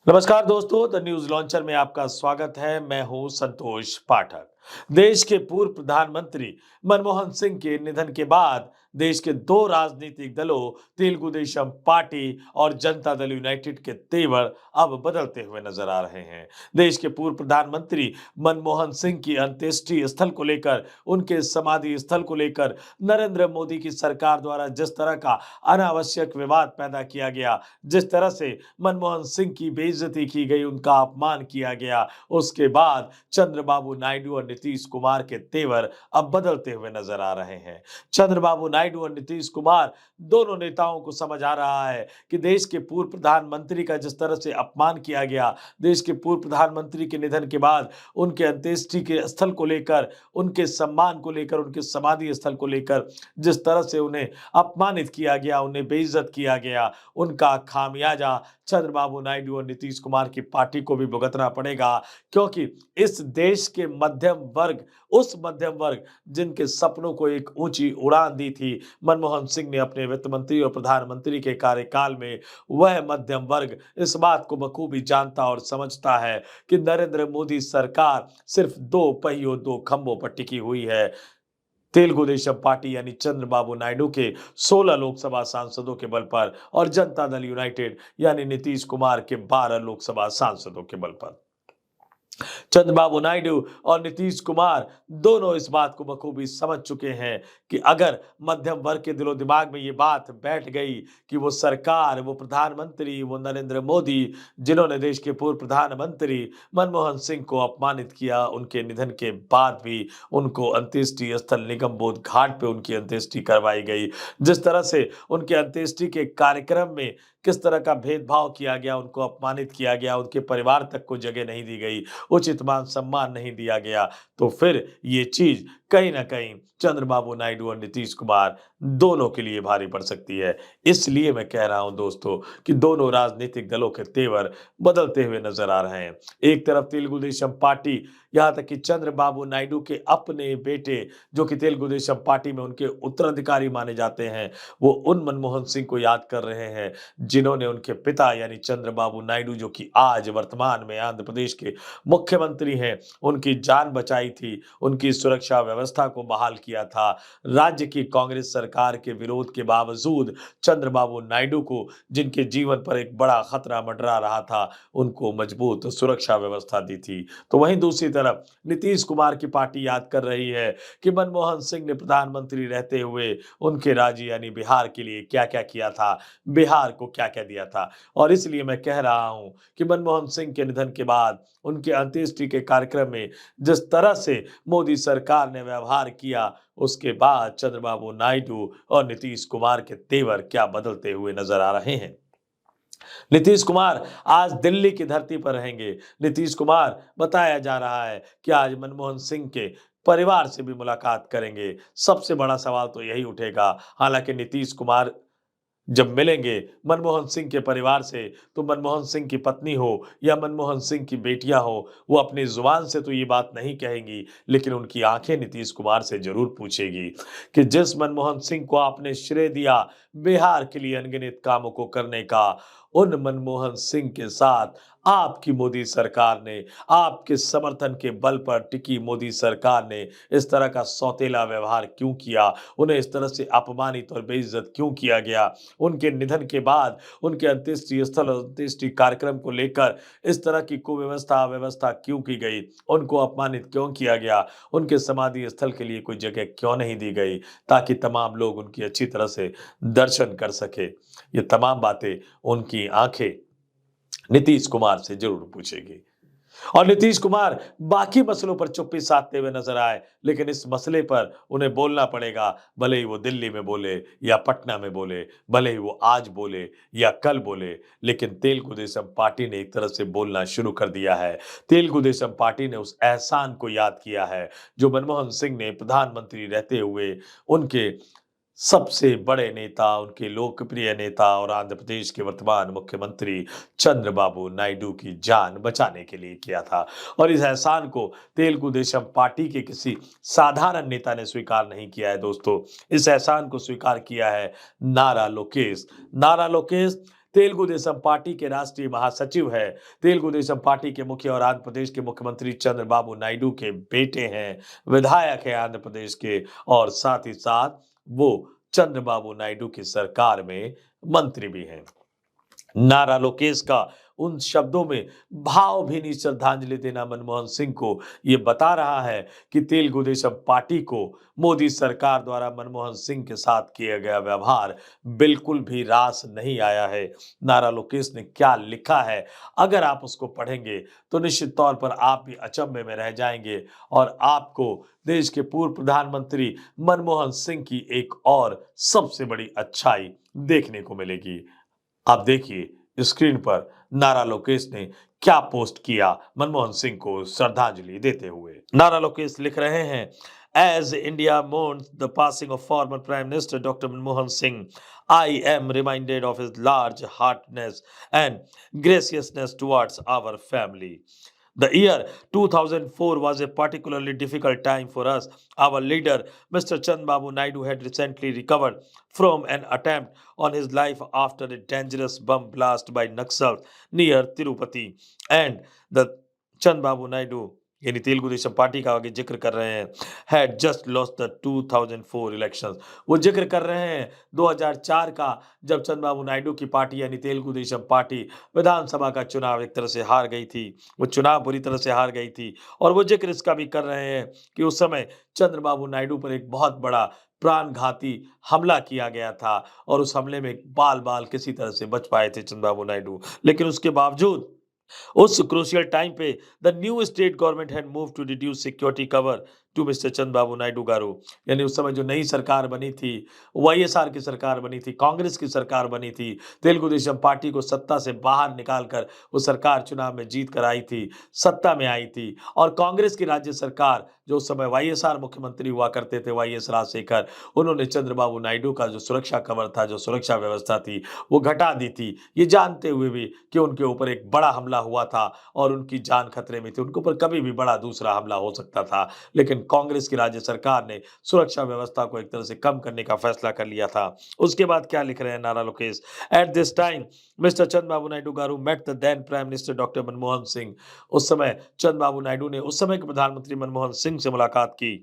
नमस्कार दोस्तों, the news launcher में आपका स्वागत है। मैं हूं संतोष पाठक। देश के पूर्व प्रधानमंत्री मनमोहन सिंह के निधन के बाद देश के दो राजनीतिक दलों तेलुगु देशम पार्टी और जनता दल यूनाइटेड के तेवर अब बदलते हुए नजर आ रहे हैं। देश के पूर्व प्रधानमंत्री मनमोहन सिंह की अंत्येष्टि स्थल को लेकर, उनके समाधि स्थल को लेकर नरेंद्र मोदी की सरकार द्वारा जिस तरह का अनावश्यक विवाद पैदा किया गया, जिस तरह से मनमोहन सिंह की बेइज्जती की गई, उनका अपमान किया गया, उसके बाद चंद्रबाबू नायडू और नीतीश कुमार के तेवर अब बदलते हुए नजर आ रहे हैं। चंद्रबाबू नायडू और नीतीश कुमार दोनों नेताओं को समझ आ रहा है कि देश के पूर्व प्रधानमंत्री का जिस तरह से अपमान किया गया, देश के पूर्व प्रधानमंत्री के निधन के बाद उनके अंत्येष्टि के स्थल को लेकर, उनके सम्मान को लेकर, उनके समाधि स्थल को लेकर जिस तरह से उन्हें अपमानित किया गया, उन्हें बेइज्जत किया गया, उनका खामियाजा चंद्रबाबू नायडू और नीतीश कुमार की पार्टी को भी भुगतना पड़ेगा। क्योंकि इस देश के मध्यम वर्ग, उस मध्यम वर्ग जिनके सपनों को एक ऊंची उड़ान दी थी मनमोहन सिंह ने अपने वित्त मंत्री और प्रधानमंत्री के कार्यकाल में, वह मध्यम वर्ग इस बात को बखूबी जानता और समझता है कि नरेंद्र मोदी सरकार सिर्फ दो पहियों, दो खंभों पर टिकी हुई है। तेलुगु देशम पार्टी यानी चंद्रबाबू नायडू के 16 लोकसभा सांसदों के बल पर और जनता दल यूनाइटेड यानी नीतीश कुमार के 12 लोकसभा सांसदों के बल पर। चंद्रबाबू नायडू और नीतीश कुमार दोनों इस बात को बखूबी समझ चुके हैं कि अगर मध्यम वर्ग के दिलो दिमाग में ये बात बैठ गई कि वो सरकार, वो प्रधानमंत्री, वो नरेंद्र मोदी, जिन्होंने देश के पूर्व प्रधानमंत्री मनमोहन सिंह को अपमानित किया, उनके निधन के बाद भी उनको अंत्येष्टि स्थल निगम बोध घाट पे उनकी अंत्येष्टि करवाई गई, जिस तरह से उनके अंत्येष्टि के कार्यक्रम में किस तरह का भेदभाव किया गया, उनको अपमानित किया गया, उनके परिवार तक को जगह नहीं दी गई, उचित मान सम्मान नहीं दिया गया, तो फिर ये चीज कहीं ना कहीं चंद्रबाबू नायडू और नीतीश कुमार दोनों के लिए भारी पड़ सकती है। इसलिए मैं कह रहा हूं दोस्तों कि दोनों राजनीतिक दलों के तेवर बदलते हुए नजर आ रहे हैं। एक तरफ तेलुगु देशम पार्टी, यहां तक कि चंद्रबाबू नायडू के अपने बेटे, जो कि तेलुगु देशम पार्टी में उनके उत्तराधिकारी माने जाते हैं, वो उन मनमोहन सिंह को याद कर रहे हैं जिन्होंने उनके पिता यानी चंद्रबाबू नायडू, जो कि आज वर्तमान में आंध्र प्रदेश के मुख्यमंत्री हैं, उनकी जान बचाई थी, उनकी सुरक्षा व्यवस्था को बहाल किया था। राज्य की कांग्रेस सरकार के विरोध के बावजूद चंद्रबाबू नायडू को, जिनके जीवन पर एक बड़ा खतरा मंडरा रहा था, उनको मजबूत सुरक्षा व्यवस्था दी थी। तो वहीं दूसरी तरफ नीतीश कुमार की पार्टी याद कर रही है कि मनमोहन सिंह ने प्रधानमंत्री रहते हुए उनके राज्य यानी बिहार के लिए क्या-क्या किया था, बिहार को क्या-क्या दिया था। और इसलिए मैं कह रहा हूं कि मनमोहन सिंह के निधन के बाद उनके अंत्येष्टि के कार्यक्रम में जिस तरह से मोदी सरकार ने व्यवहार किया, उसके बाद चंद्रबाबू नायडू और नीतीश कुमार के तेवर क्या बदलते हुए नजर आ रहे हैं। नीतीश कुमार आज दिल्ली की धरती पर रहेंगे। नीतीश कुमार, बताया जा रहा है कि आज मनमोहन सिंह के परिवार से भी मुलाकात करेंगे। सबसे बड़ा सवाल तो यही उठेगा। हालांकि नीतीश कुमार जब मिलेंगे मनमोहन सिंह के परिवार से, तो मनमोहन सिंह की पत्नी हो या मनमोहन सिंह की बेटियां हो, वो अपनी जुबान से तो ये बात नहीं कहेंगी, लेकिन उनकी आंखें नीतीश कुमार से जरूर पूछेगी कि जिस मनमोहन सिंह को आपने श्रेय दिया बिहार के लिए अनगिनत कामों को करने का, उन मनमोहन सिंह के साथ आपकी मोदी सरकार ने, आपके समर्थन के बल पर टिकी मोदी सरकार ने इस तरह का सौतेला व्यवहार क्यों किया, उन्हें इस तरह से अपमानित और बेइज्जत क्यों किया गया, उनके निधन के बाद उनके अंत्येष्टि स्थल और अंत्येष्टि कार्यक्रम को लेकर इस तरह की कुव्यवस्था अव्यवस्था क्यों की गई, उनको अपमानित क्यों किया गया, उनके समाधि स्थल के लिए कोई जगह क्यों नहीं दी गई ताकि तमाम लोग उनकी अच्छी तरह से दर्शन कर सके। ये तमाम बातें उनकी आंखें नीतीश कुमार से जरूर पूछेगी। और नीतीश कुमार बाकी मसलों पर चुप्पी साधते हुए नजर आए, लेकिन इस मसले पर उन्हें बोलना पड़ेगा। भले ही वो दिल्ली में बोले या पटना में बोले, भले ही वो आज बोले या कल बोले, लेकिन तेलुगु देशम पार्टी ने एक तरह से बोलना शुरू कर दिया है। तेलुगु देशम पार्टी ने उस एहसान को याद किया है जो मनमोहन सिंह ने प्रधानमंत्री रहते हुए उनके सबसे बड़े नेता, उनके लोकप्रिय नेता और आंध्र प्रदेश के वर्तमान मुख्यमंत्री चंद्रबाबू नायडू की जान बचाने के लिए किया था। और इस एहसान को तेलुगु देशम पार्टी के किसी साधारण नेता ने स्वीकार नहीं किया है दोस्तों। इस एहसान को स्वीकार किया है नारा लोकेश। नारा लोकेश तेलुगु देशम पार्टी के राष्ट्रीय महासचिव है। तेलुगु देशम पार्टी के मुखिया और आंध्र प्रदेश के मुख्यमंत्री चंद्रबाबू नायडू के बेटे हैं, विधायक है आंध्र प्रदेश के, और साथ ही साथ वो चंद्रबाबू नायडू की सरकार में मंत्री भी हैं। नारा लोकेश का उन शब्दों में भावभीनी श्रद्धांजलि देना मनमोहन सिंह को ये बता रहा है कि तेलुगु देशम पार्टी को मोदी सरकार द्वारा मनमोहन सिंह के साथ किया गया व्यवहार बिल्कुल भी रास नहीं आया है। नारा लोकेश ने क्या लिखा है, अगर आप उसको पढ़ेंगे तो निश्चित तौर पर आप भी अचंभे में रह जाएंगे और आपको देश के पूर्व प्रधानमंत्री मनमोहन सिंह की एक और सबसे बड़ी अच्छाई देखने को मिलेगी। आप देखिए स्क्रीन पर नारा लोकेश ने क्या पोस्ट किया मनमोहन सिंह को श्रद्धांजलि देते हुए। नारा लोकेश लिख रहे हैं, As India mourns the passing of former Prime Minister Dr. Manmohan Singh, I am reminded of his large heartedness and graciousness towards our family. The year 2004 was a particularly difficult time for us. Our leader, Mr. Chandrababu Naidu, had recently recovered from an attempt on his life after a dangerous bomb blast by Naxal near Tirupati. And the Chandrababu Naidu, यानी Telugu Desam party का आगे जिक्र कर रहे हैं, had just lost the 2004 elections. वो जिक्र कर रहे हैं 2004 का, जब चंद्रबाबू नायडू की पार्टी यानी तेलुगु देशम पार्टी विधानसभा का चुनाव एक तरह से हार गई थी। वो चुनाव बुरी तरह से हार गई थी और वो जिक्र इसका भी कर रहे हैं कि उस समय चंद्रबाबू नायडू पर एक बहुत बड़ा प्राणघाती हमला किया गया था और उस हमले में बाल बाल किसी तरह से बच पाए थे चंद्रबाबू नायडू। लेकिन उसके बावजूद उस क्रूशियल टाइम पे the new state government had move to reduce security cover to mister Chandrababu Naidu garu. यानी उस समय जो नई सरकार बनी थी, वाईएसआर की सरकार बनी थी, कांग्रेस की सरकार बनी थी, तेलुगु देशम पार्टी को सत्ता से बाहर निकालकर वो सरकार चुनाव में जीत कर आई थी, सत्ता में आई थी। और कांग्रेस की राज्य सरकार, जो उस समय वाईएसआर मुख्यमंत्री हुआ करते थे, वाईएस राजशेखर, उन्होंने चंद्रबाबू नायडू का जो सुरक्षा कवर था, जो सुरक्षा व्यवस्था थी, वो घटा दी थी, ये जानते हुए भी कि उनके ऊपर एक बड़ा हमला हुआ था और उनकी जान खतरे में थी, उनके ऊपर कभी भी बड़ा दूसरा हमला हो सकता था। लेकिन कांग्रेस की राज्य सरकार ने सुरक्षा व्यवस्था को एक तरह से कम करने का फैसला कर लिया था। उसके बाद क्या लिख रहे हैं Nara Lokesh, at this time mister Chandrababu Naidu garu met the then prime minister doctor Manmohan Singh. उस समय चंद्रबाबू नायडू ने उस समय के प्रधानमंत्री मनमोहन सिंह से मुलाकात की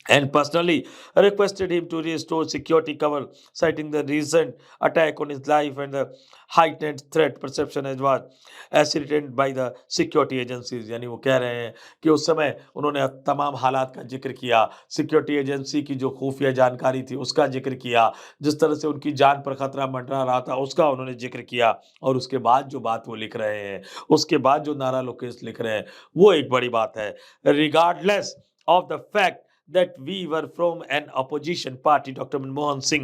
and personally requested him to restore security cover, citing the recent attack on his life and the heightened threat perception as was ascertained by the security agencies। यानी वो कह रहे हैं कि उस समय उन्होंने तमाम हालात का जिक्र किया, सिक्योरिटी एजेंसी की जो खुफिया जानकारी थी उसका जिक्र किया, जिस तरह से उनकी जान पर खतरा मंडरा रहा था उसका उन्होंने जिक्र किया। और उसके बाद जो बात वो लिख रहे हैं, उसके बाद जो नारा लोकेश लिख रहे हैं, वो एक बड़ी बात है। Regardless of the fact that we were from an opposition party, Dr. Manmohan Singh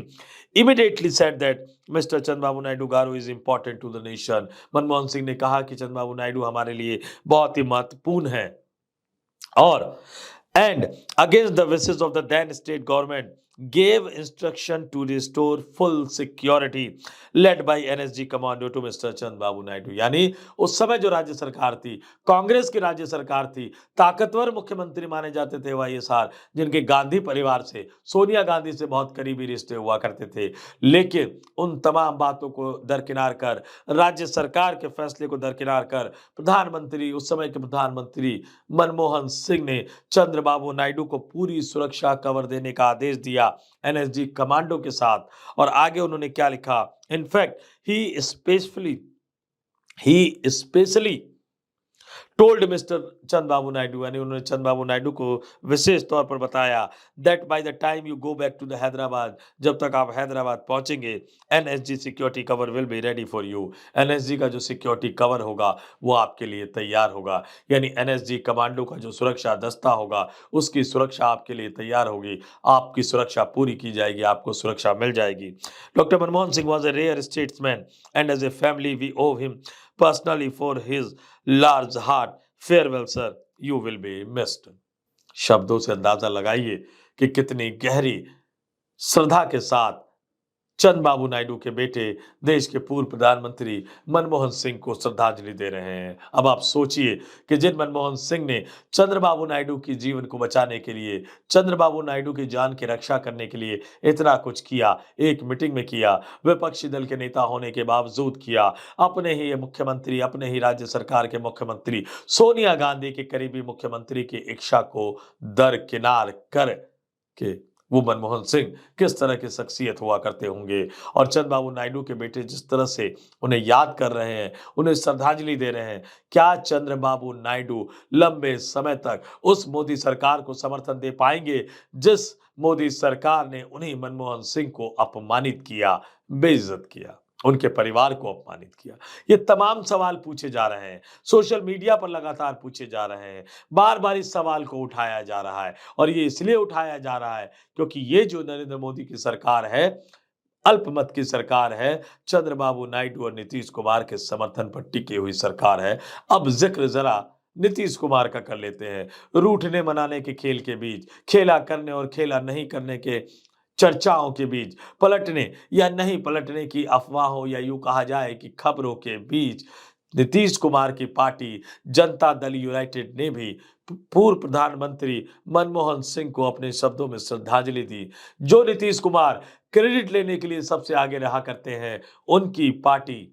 immediately said that Mr. Chandrababu Naidu Garu is important to the nation। Manmohan Singh ने कहा कि चंद्रबाबू नायडू हमारे लिए बहुत ही महत्वपूर्ण है और and against the wishes of the then state government gave instruction to restore full security led by NSG commando to Mr. Chandrababu Naidu. यानी उस समय जो राज्य सरकार थी, कांग्रेस की राज्य सरकार थी, ताकतवर मुख्यमंत्री माने जाते थे वाईएसआर, जिनके गांधी परिवार से, सोनिया गांधी से बहुत करीबी रिश्ते हुआ करते थे। लेकिन उन तमाम बातों को दरकिनार कर, राज्य सरकार के फैसले को दरकिनार कर, प्रधानमंत्री, उस समय के प्रधानमंत्री मनमोहन सिंह ने चंद्रबाबू नायडू को पूरी सुरक्षा कवर देने का आदेश दिया एनएसजी कमांडो के साथ। और आगे उन्होंने क्या लिखा, in fact he specially told mister Chandrababu Naidu, यानी उन्होंने चंद्रबाबू नायडू को विशेष तौर पर बताया that by the time you go back to the Hyderabad, जब तक आप हैदराबाद पहुंचेंगे, NSG security cover will be ready for you. NSG का जो सिक्योरिटी कवर होगा वो आपके लिए तैयार होगा, यानी एनएसजी कमांडो का जो सुरक्षा दस्ता होगा उसकी सुरक्षा आपके लिए तैयार होगी, आपकी सुरक्षा पूरी की जाएगी, आपको सुरक्षा मिल जाएगी। Doctor Manmohan Singh was a rare statesman and as a family we owe him personally for his large heart। farewell sir, you will be missed। शब्दों से अंदाजा लगाइए कि कितनी गहरी श्रद्धा के साथ चंद्रबाबू नायडू के बेटे देश के पूर्व प्रधानमंत्री मनमोहन सिंह को श्रद्धांजलि दे रहे हैं। अब आप सोचिए कि जिन मनमोहन सिंह ने चंद्रबाबू नायडू की जीवन को बचाने के लिए, चंद्रबाबू नायडू की जान की रक्षा करने के लिए इतना कुछ किया, एक मीटिंग में किया, विपक्षी दल के नेता होने के बावजूद किया, अपने ही मुख्यमंत्री, अपने ही राज्य सरकार के मुख्यमंत्री सोनिया गांधी के करीबी मुख्यमंत्री की इच्छा को दरकिनार कर के वो मनमोहन सिंह किस तरह की शख्सियत हुआ करते होंगे। और चंद्रबाबू नायडू के बेटे जिस तरह से उन्हें याद कर रहे हैं, उन्हें श्रद्धांजलि दे रहे हैं, क्या चंद्रबाबू नायडू लंबे समय तक उस मोदी सरकार को समर्थन दे पाएंगे जिस मोदी सरकार ने उन्हीं मनमोहन सिंह को अपमानित किया, बेइज्जत किया, उनके परिवार को अपमानित किया? ये तमाम सवाल पूछे जा रहे हैं, सोशल मीडिया पर लगातार पूछे जा रहे हैं, बार बार इस सवाल को उठाया जा रहा है। और ये इसलिए उठाया जा रहा है क्योंकि ये जो नरेंद्र मोदी की सरकार है, अल्पमत की सरकार है, चंद्रबाबू नायडू और नीतीश कुमार के समर्थन पर टिकी हुई सरकार है। अब जिक्र जरा नीतीश कुमार का कर लेते हैं। रूठने मनाने के खेल के बीच, खेला करने और खेला नहीं करने के चर्चाओं के बीच, पलटने या नहीं पलटने की अफवाहों या यूं कहा जाए कि खबरों के बीच नीतीश कुमार की पार्टी जनता दल यूनाइटेड ने भी पूर्व प्रधानमंत्री मनमोहन सिंह को अपने शब्दों में श्रद्धांजलि दी। जो नीतीश कुमार क्रेडिट लेने के लिए सबसे आगे रहा करते हैं, उनकी पार्टी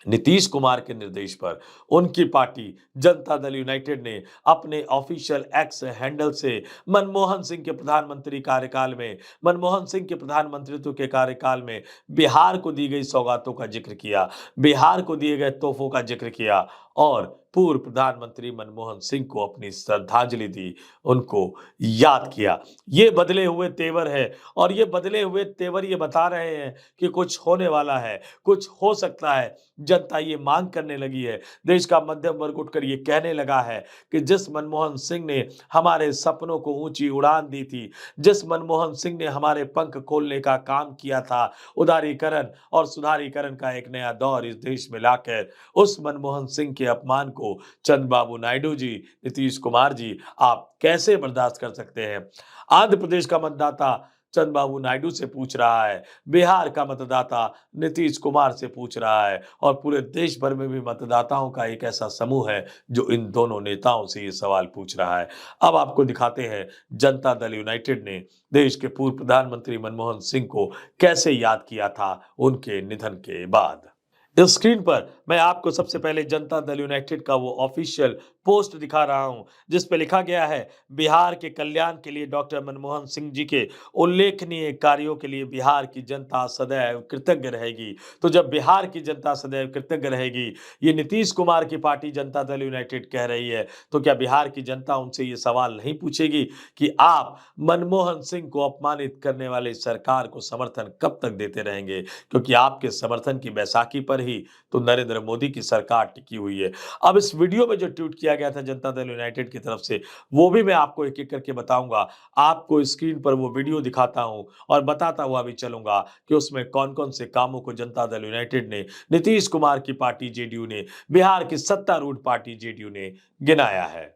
नीतीश कुमार के निर्देश पर उनकी पार्टी जनता दल यूनाइटेड ने अपने ऑफिशियल एक्स हैंडल से मनमोहन सिंह के प्रधानमंत्री कार्यकाल में, मनमोहन सिंह के प्रधानमंत्रित्व के कार्यकाल में बिहार को दी गई सौगातों का जिक्र किया, बिहार को दिए गए तोहफों का जिक्र किया और पूर्व प्रधानमंत्री मनमोहन सिंह को अपनी श्रद्धांजलि दी, उनको याद किया। ये बदले हुए तेवर है और ये बदले हुए तेवर ये बता रहे हैं कि कुछ होने वाला है, कुछ हो सकता है। जनता ये मांग करने लगी है, देश का मध्यम वर्ग उठकर ये कहने लगा है कि जिस मनमोहन सिंह ने हमारे सपनों को ऊंची उड़ान दी थी, जिस मनमोहन सिंह ने हमारे पंख खोलने का काम किया था, उदारीकरण और सुधारीकरण का एक नया दौर इस देश में लाकर, उस मनमोहन सिंह के अपमान को चंद्रबाबू नायडू जी, नीतीश कुमार जी, आप कैसे बर्दाश्त कर सकते हैं? आंध्र प्रदेश का मतदाता चंद्रबाबू नायडू से पूछ रहा है, बिहार का मतदाता नीतीश कुमार से पूछ रहा है और पूरे देश भर में भी मतदाताओं का एक ऐसा समूह है जो इन दोनों नेताओं से ये सवाल पूछ रहा है। अब आपको दिखाते हैं जनता दल यूनाइटेड ने देश के पूर्व प्रधानमंत्री मनमोहन सिंह को कैसे याद किया था उनके निधन के बाद। इस स्क्रीन पर मैं आपको सबसे पहले जनता दल यूनाइटेड का वो ऑफिशियल पोस्ट दिखा रहा हूं जिस पे लिखा गया है, बिहार के कल्याण के लिए डॉक्टर मनमोहन सिंह जी के उल्लेखनीय कार्यों के लिए बिहार की जनता सदैव कृतज्ञ रहेगी। तो जब बिहार की जनता सदैव कृतज्ञ रहेगी, ये नीतीश कुमार की पार्टी जनता दल यूनाइटेड कह रही है, तो क्या बिहार की जनता उनसे ये सवाल नहीं पूछेगी कि आप मनमोहन सिंह को अपमानित करने वाले सरकार को समर्थन कब तक देते रहेंगे? क्योंकि आपके समर्थन की बैसाखी पर ही तो नरेंद्र मोदी की सरकार टिकी हुई है। अब इस वीडियो में जो ट्वीट किया गया था जनता दल यूनाइटेड की तरफ से, वो भी मैं आपको एक एक करके बताऊंगा। आपको स्क्रीन पर वो वीडियो दिखाता हूं और बताता हुआ भी चलूंगा कि उसमें कौन कौन से कामों को जनता दल यूनाइटेड ने, नीतीश कुमार की पार्टी जेडीयू ने, बिहार की सत्तारूढ़ पार्टी जेडीयू ने गिनाया है।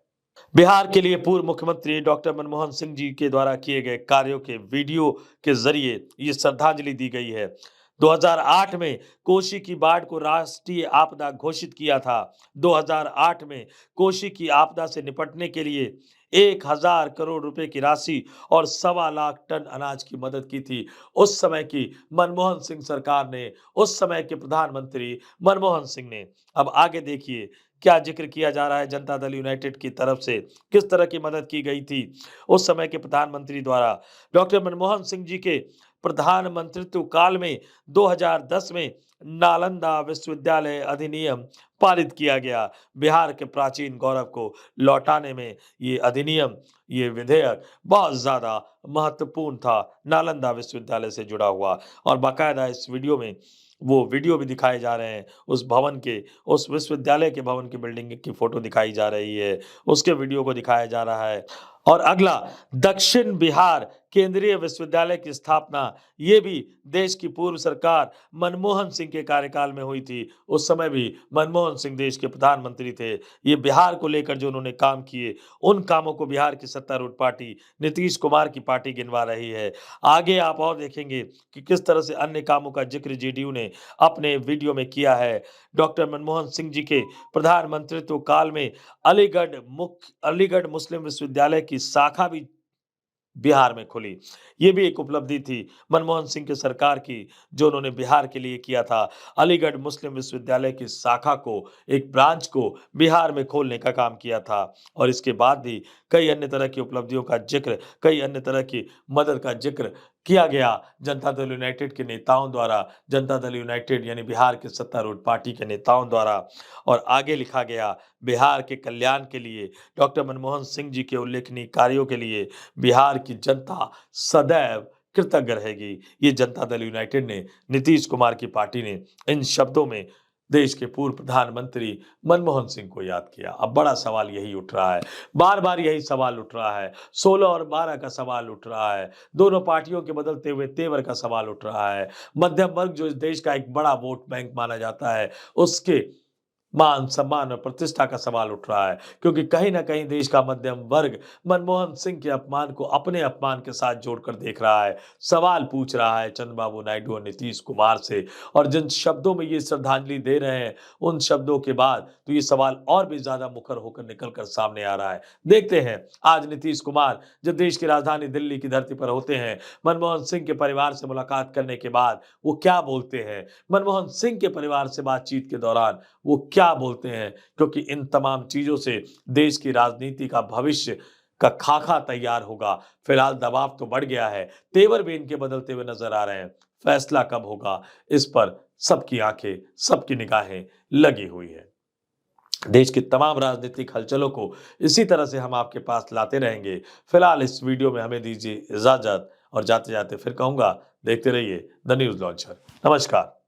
बिहार के लिए पूर्व मुख्यमंत्री डॉक्टर मनमोहन सिंह जी के द्वारा किए गए कार्यों के वीडियो के जरिए ये श्रद्धांजलि दी गई है। 2008 में कोसी की बाढ़ को राष्ट्रीय आपदा घोषित किया था। 2008 में कोसी की आपदा से निपटने के लिए 1,000 करोड़ रुपए की राशि और 1.25 लाख टन अनाज की मदद की थी उस समय की मनमोहन सिंह सरकार ने, उस समय के प्रधानमंत्री मनमोहन सिंह ने। अब आगे देखिए क्या जिक्र किया जा रहा है जनता दल यूनाइटेड की तरफ से, किस तरह की मदद की गई थी उस समय के प्रधानमंत्री द्वारा। डॉक्टर मनमोहन सिंह जी के प्रधानमंत्रित्व काल में 2010 में नालंदा विश्वविद्यालय अधिनियम पारित किया गया। बिहार के प्राचीन गौरव को लौटाने में ये अधिनियम, ये विधेयक बहुत ज्यादा महत्वपूर्ण था, नालंदा विश्वविद्यालय से जुड़ा हुआ। और बाकायदा इस वीडियो में वो वीडियो भी दिखाए जा रहे हैं, उस भवन के, उस विश्वविद्यालय के भवन की बिल्डिंग की फोटो दिखाई जा रही है, उसके वीडियो को दिखाया जा रहा है। और अगला, दक्षिण बिहार केंद्रीय विश्वविद्यालय की स्थापना, ये भी देश की पूर्व सरकार मनमोहन सिंह के कार्यकाल में हुई थी। उस समय भी मनमोहन सिंह देश के प्रधानमंत्री थे। ये बिहार को लेकर जो उन्होंने काम किए, उन कामों को बिहार की सत्तारूढ़ पार्टी नीतीश कुमार की पार्टी गिनवा रही है। आगे आप और देखेंगे कि किस तरह से अन्य कामों का जिक्र जेडीयू ने अपने वीडियो में किया है। डॉक्टर मनमोहन सिंह जी के प्रधानमंत्रित्व काल में अलीगढ़ मुस्लिम विश्वविद्यालय की शाखा भी बिहार में खुली। ये भी एक उपलब्धि थी मनमोहन सिंह की सरकार की, जो उन्होंने बिहार के लिए किया था। अलीगढ़ मुस्लिम विश्वविद्यालय की शाखा को, एक ब्रांच को बिहार में खोलने का काम किया था। और इसके बाद भी कई अन्य तरह की उपलब्धियों का जिक्र, कई अन्य तरह की मदद का जिक्र किया गया जनता दल यूनाइटेड के नेताओं द्वारा, जनता दल यूनाइटेड यानी बिहार की सत्तारूढ़ पार्टी के नेताओं द्वारा। और आगे लिखा गया, बिहार के कल्याण के लिए, डॉक्टर मनमोहन सिंह जी के उल्लेखनीय कार्यों के लिए बिहार की जनता सदैव कृतज्ञ रहेगी। ये जनता दल यूनाइटेड ने, नीतीश कुमार की पार्टी ने इन शब्दों में देश के पूर्व प्रधानमंत्री मनमोहन सिंह को याद किया। अब बड़ा सवाल यही उठ रहा है, बार-बार यही सवाल उठ रहा है, 16 और 12 का सवाल उठ रहा है, दोनों पार्टियों के बदलते हुए तेवर का सवाल उठ रहा है। मध्यम वर्ग जो इस देश का एक बड़ा वोट बैंक माना जाता है, उसके मान सम्मान और प्रतिष्ठा का सवाल उठ रहा है, क्योंकि कहीं ना कहीं देश का मध्यम वर्ग मनमोहन सिंह के अपमान को अपने अपमान के साथ जोड़कर देख रहा है, सवाल पूछ रहा है चंद्रबाबू नायडू और नीतीश कुमार से। और जिन शब्दों में ये श्रद्धांजलि दे रहे हैं, उन शब्दों के बाद तो ये सवाल और भी ज्यादा मुखर होकर निकलकर सामने आ रहा है। देखते हैं आज नीतीश कुमार जब देश की राजधानी दिल्ली की धरती पर होते हैं, मनमोहन सिंह के परिवार से मुलाकात करने के बाद वो क्या बोलते हैं, मनमोहन सिंह के परिवार से बातचीत के दौरान वो क्या बोलते हैं, क्योंकि इन तमाम चीजों से देश की राजनीति का भविष्य का खाका तैयार होगा। फिलहाल दबाव तो बढ़ गया है, तेवर भी इनके बदलते हुए नजर आ रहे हैं। फैसला कब होगा, इस पर सबकी आंखें, सबकी निगाहें लगी हुई है। देश की तमाम राजनीतिक हलचलों को इसी तरह से हम आपके पास लाते रहेंगे। फिलहाल इस वीडियो में हमें दीजिए इजाजत, और जाते जाते फिर कहूंगा, देखते रहिए द न्यूज लॉन्चर। नमस्कार।